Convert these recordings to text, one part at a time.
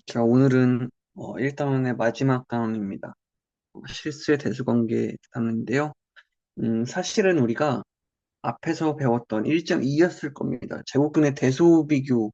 자, 오늘은 1단원의 마지막 단원입니다. 실수의 대수관계 단원인데요. 사실은 우리가 앞에서 배웠던 1.2였을 겁니다. 제곱근의 대소비교,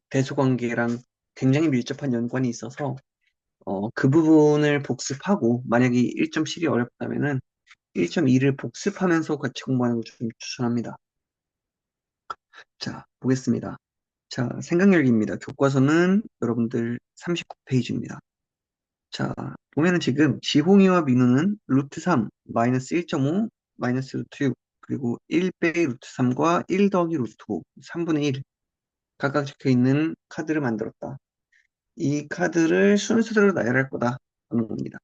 대수관계랑 굉장히 밀접한 연관이 있어서 그 부분을 복습하고 만약에 1.7이 어렵다면은 1.2를 복습하면서 같이 공부하는 걸 좀 추천합니다. 자, 보겠습니다. 자, 생각열기입니다. 교과서는 여러분들 39페이지입니다. 자, 보면은 지금 지홍이와 민우는 루트 3, 마이너스 1.5, 마이너스 루트 6, 그리고 1 빼기 루트 3과 1 더하기 루트 5, 3분의 1 각각 적혀 있는 카드를 만들었다. 이 카드를 순서대로 나열할 거다 하는 겁니다.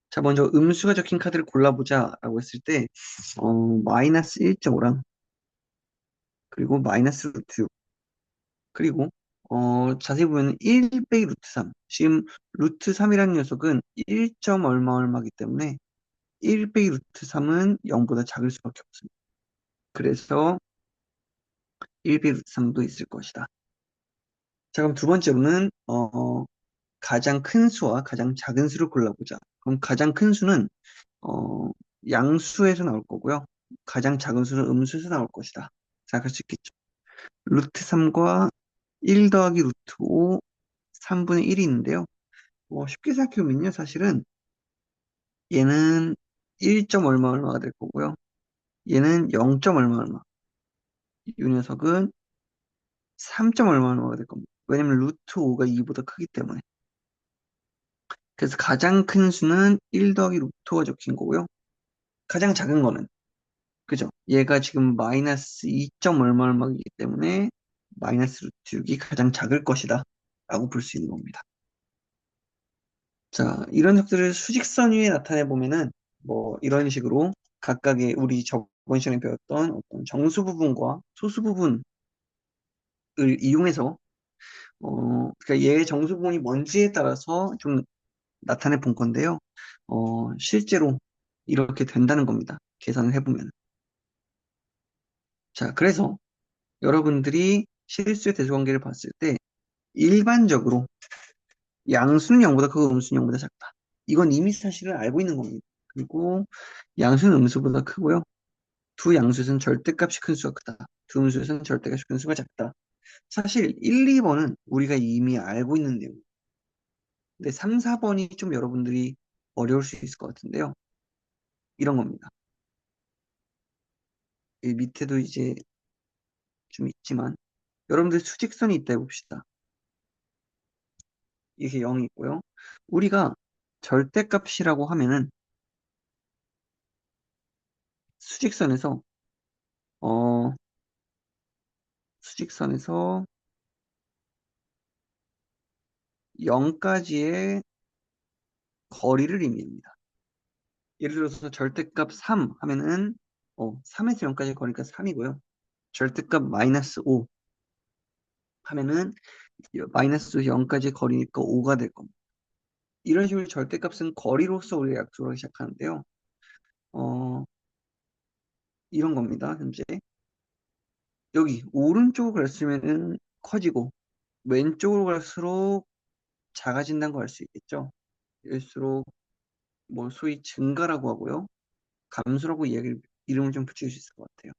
자, 먼저 음수가 적힌 카드를 골라보자 라고 했을 때 마이너스 1.5랑 그리고 마이너스 루트 6 그리고 자세히 보면 1 빼기 루트 3 지금 루트 3이라는 녀석은 1. 얼마 얼마이기 때문에 1 빼기 루트 3은 0보다 작을 수밖에 없습니다. 그래서 1 빼기 루트 3도 있을 것이다. 자, 그럼 두 번째로는 가장 큰 수와 가장 작은 수를 골라보자. 그럼 가장 큰 수는 어, 양수에서 나올 거고요. 가장 작은 수는 음수에서 나올 것이다. 생각할 수 있겠죠. 루트 3과 1 더하기 루트 5, 3분의 1이 있는데요. 쉽게 생각해보면요. 사실은 얘는 1. 얼마 얼마가 될 거고요. 얘는 0. 얼마 얼마. 이 녀석은 3. 얼마 얼마가 될 겁니다. 왜냐면 루트 5가 2보다 크기 때문에. 그래서 가장 큰 수는 1 더하기 루트 5가 적힌 거고요. 가장 작은 거는, 그죠? 얘가 지금 마이너스 2. 얼마 얼마이기 때문에 마이너스 루트 6이 가장 작을 것이다. 라고 볼 수 있는 겁니다. 자, 이런 것들을 수직선 위에 나타내 보면은 뭐 이런 식으로 각각의 우리 저번 시간에 배웠던 어떤 정수 부분과 소수 부분을 이용해서 그러니까 얘의 정수 부분이 뭔지에 따라서 좀 나타내 본 건데요. 실제로 이렇게 된다는 겁니다. 계산을 해보면. 자, 그래서 여러분들이 실수의 대수관계를 봤을 때 일반적으로 양수는 0보다 크고 음수는 0보다 작다. 이건 이미 사실을 알고 있는 겁니다. 그리고 양수는 음수보다 크고요. 두 양수에서는 절대값이 큰 수가 크다. 두 음수에서는 절대값이 큰 수가 작다. 사실 1, 2번은 우리가 이미 알고 있는 내용. 근데 3, 4번이 좀 여러분들이 어려울 수 있을 것 같은데요. 이런 겁니다. 이 밑에도 이제 좀 있지만 여러분들 수직선이 있다 해봅시다. 이게 0이 있고요. 우리가 절대값이라고 하면은 수직선에서 어 수직선에서 0까지의 거리를 의미합니다. 예를 들어서 절대값 3 하면은 3에서 0까지의 거리가 3이고요. 절대값 마이너스 5 하면은 마이너스 0까지의 거리니까 5가 될 겁니다. 이런 식으로 절대값은 거리로서 우리가 약속을 하기 시작하는데요. 어, 이런 겁니다. 현재 여기 오른쪽으로 갈수면은 커지고 왼쪽으로 갈수록 작아진다는 걸 알 수 있겠죠. 일수록 뭐 소위 증가라고 하고요. 감소라고 이름을 좀 붙일 수 있을 것 같아요.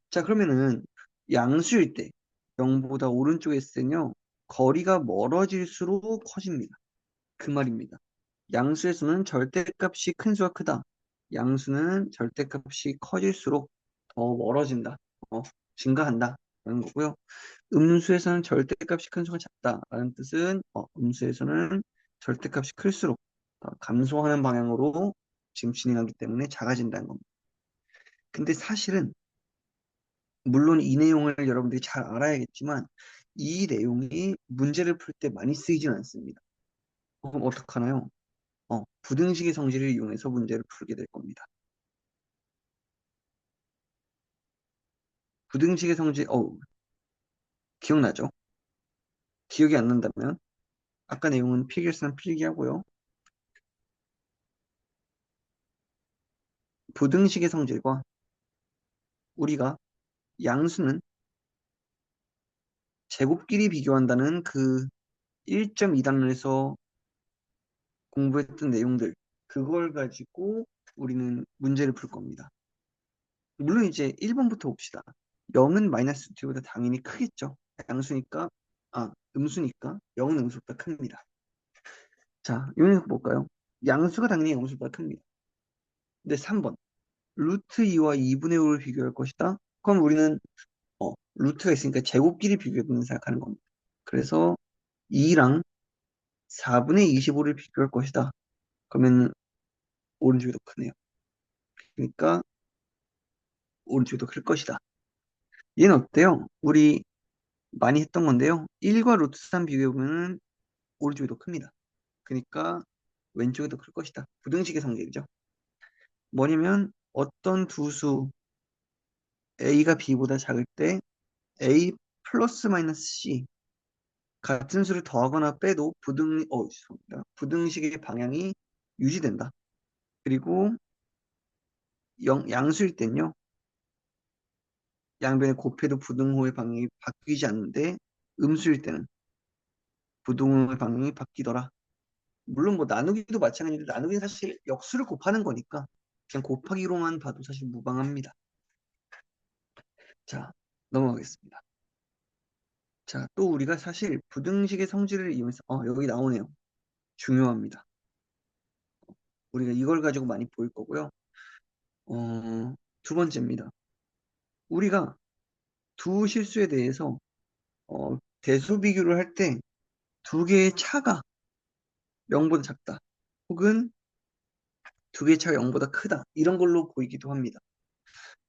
자, 그러면은 양수일 때 0보다 오른쪽에 있을 때는요. 거리가 멀어질수록 커집니다. 그 말입니다. 양수에서는 절대값이 큰 수가 크다. 양수는 절대값이 커질수록 더 멀어진다. 어, 증가한다. 라는 거고요. 음수에서는 절대값이 큰 수가 작다. 라는 뜻은 음수에서는 절대값이 클수록 더 감소하는 방향으로 지금 진행하기 때문에 작아진다는 겁니다. 근데 사실은 물론 이 내용을 여러분들이 잘 알아야겠지만 이 내용이 문제를 풀 때 많이 쓰이진 않습니다. 그럼 어떡하나요? 부등식의 성질을 이용해서 문제를 풀게 될 겁니다. 부등식의 성질, 기억나죠? 기억이 안 난다면 아까 내용은 필기했으면 필기하고요. 부등식의 성질과 우리가 양수는 제곱끼리 비교한다는 그 1.2단원에서 공부했던 내용들, 그걸 가지고 우리는 문제를 풀 겁니다. 물론 이제 1번부터 봅시다. 0은 마이너스 2t보다 당연히 크겠죠. 양수니까, 음수니까 0은 음수보다 큽니다. 자, 이거 볼까요? 양수가 당연히 음수보다 큽니다. 근데 3번, 루트 2와 2분의 5를 비교할 것이다. 그럼 우리는 루트가 있으니까 제곱끼리 비교해보는 생각하는 겁니다. 그래서 2랑 4분의 25를 비교할 것이다. 그러면 오른쪽이 더 크네요. 그러니까 오른쪽이 더 클 것이다. 얘는 어때요? 우리 많이 했던 건데요. 1과 루트 3 비교해보면 오른쪽이 더 큽니다. 그러니까 왼쪽이 더 클 것이다. 부등식의 성질이죠. 뭐냐면 어떤 두 수 a가 b보다 작을 때 a 플러스 마이너스 c 같은 수를 더하거나 빼도 죄송합니다. 부등식의 방향이 유지된다. 그리고 양수일 땐요. 양변의 곱해도 부등호의 방향이 바뀌지 않는데 음수일 때는 부등호의 방향이 바뀌더라. 물론 뭐 나누기도 마찬가지인데 나누기는 사실 역수를 곱하는 거니까 그냥 곱하기로만 봐도 사실 무방합니다. 자, 넘어가겠습니다. 자, 또 우리가 사실 부등식의 성질을 이용해서 여기 나오네요. 중요합니다. 우리가 이걸 가지고 많이 보일 거고요. 두 번째입니다. 우리가 두 실수에 대해서 대수 비교를 할 때 두 개의 차가 0보다 작다. 혹은 두 개의 차가 0보다 크다. 이런 걸로 보이기도 합니다.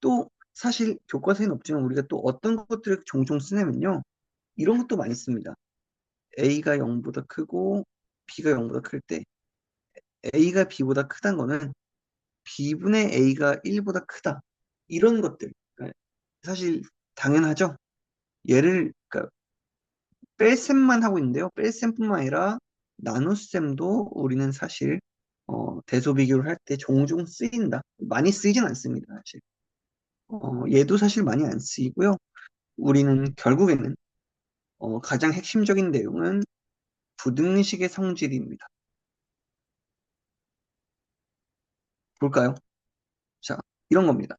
또 사실 교과서에는 없지만 우리가 또 어떤 것들을 종종 쓰냐면요. 이런 것도 많이 씁니다. A가 0보다 크고 B가 0보다 클 때 A가 B보다 크다는 거는 B분의 A가 1보다 크다. 이런 것들. 그러니까 사실 당연하죠. 그러니까 뺄셈만 하고 있는데요. 뺄셈뿐만 아니라 나눗셈도 우리는 사실 대소 비교를 할 때 종종 쓰인다. 많이 쓰이진 않습니다. 사실. 얘도 사실 많이 안 쓰이고요. 우리는 결국에는 가장 핵심적인 내용은 부등식의 성질입니다. 볼까요? 자, 이런 겁니다.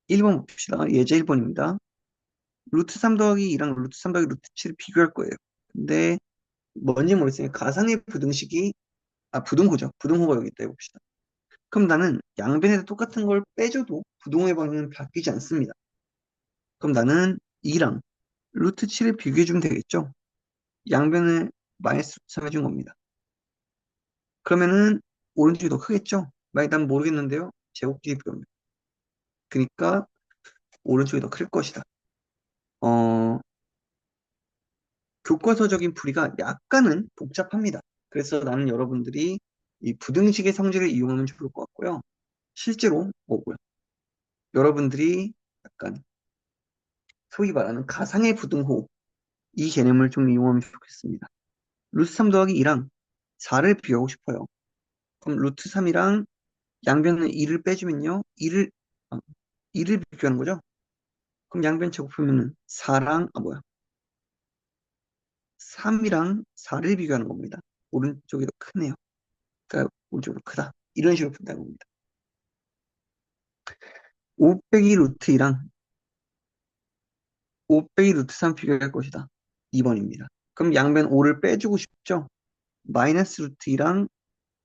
1번 봅시다. 예제 1번입니다. 루트 3 더하기 2랑 루트 3 더하기 루트 7을 비교할 거예요. 근데 뭔지 모르겠으니 가상의 부등식이, 부등호죠. 부등호가 여기 있다 해봅시다. 그럼 나는 양변에다 똑같은 걸 빼줘도 부등호의 방향은 바뀌지 않습니다. 그럼 나는 2랑 루트 7을 비교해주면 되겠죠? 양변을 마이너스 루트 3 해준 겁니다. 그러면은 오른쪽이 더 크겠죠? 만약 난 모르겠는데요. 제곱끼리 비교합니다. 그러니까 오른쪽이 더 클 것이다. 어, 교과서적인 풀이가 약간은 복잡합니다. 그래서 나는 여러분들이 이 부등식의 성질을 이용하면 좋을 것 같고요. 실제로 뭐고요? 여러분들이 약간 소위 말하는 가상의 부등호 이 개념을 좀 이용하면 좋겠습니다. 루트 3 더하기 2랑 4를 비교하고 싶어요. 그럼 루트 3이랑 양변은 2를 빼주면요. 2를 비교하는 거죠. 그럼 양변 제곱하면은 3이랑 4를 비교하는 겁니다. 오른쪽이 더 크네요. 그러니까 오른쪽이 더 크다. 이런 식으로 푼다는 겁니다. 5 빼기 루트 2랑 5 빼기 루트 3 비교할 것이다. 2번입니다. 그럼 양변 5를 빼주고 싶죠? 마이너스 루트 2랑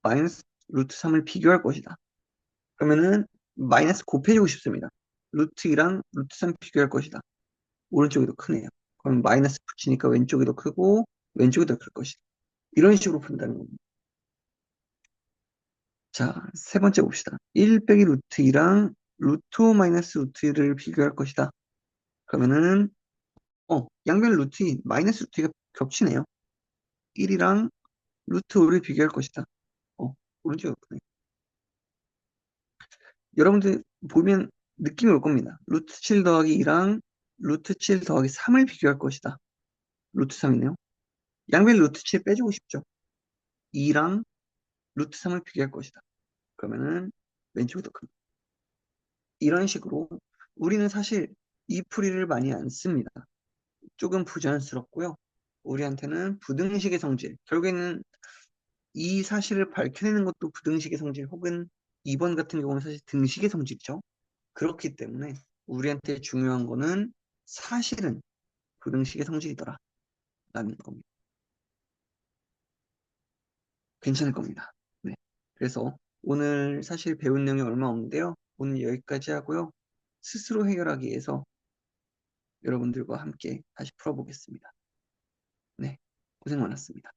마이너스 루트 3을 비교할 것이다. 그러면은 마이너스 곱해주고 싶습니다. 루트 2랑 루트 3 비교할 것이다. 오른쪽이 더 크네요. 그럼 마이너스 붙이니까 왼쪽이 더 크고 왼쪽이 더 클 것이다. 이런 식으로 푼다는 겁니다. 자, 세 번째 봅시다. 1 빼기 루트 2랑 루트 5 마이너스 루트 1을 비교할 것이다. 그러면은 양변 루트 2, 마이너스 루트 2가 겹치네요. 1이랑 루트 5를 비교할 것이다. 오른쪽이 더 크네요. 여러분들 보면 느낌이 올 겁니다. 루트 7 더하기 2랑 루트 7 더하기 3을 비교할 것이다. 루트 3이네요. 양변 루트 7 빼주고 싶죠. 2랑 루트 3을 비교할 것이다. 그러면은 왼쪽이 더 큽니다. 이런 식으로 우리는 사실 이 풀이를 많이 안 씁니다. 조금 부자연스럽고요. 우리한테는 부등식의 성질, 결국에는 이 사실을 밝혀내는 것도 부등식의 성질 혹은 2번 같은 경우는 사실 등식의 성질이죠. 그렇기 때문에 우리한테 중요한 거는 사실은 부등식의 성질이더라 라는 겁니다. 괜찮을 겁니다. 네. 그래서 오늘 사실 배운 내용이 얼마 없는데요. 오늘 여기까지 하고요. 스스로 해결하기 위해서 여러분들과 함께 다시 풀어보겠습니다. 네. 고생 많았습니다.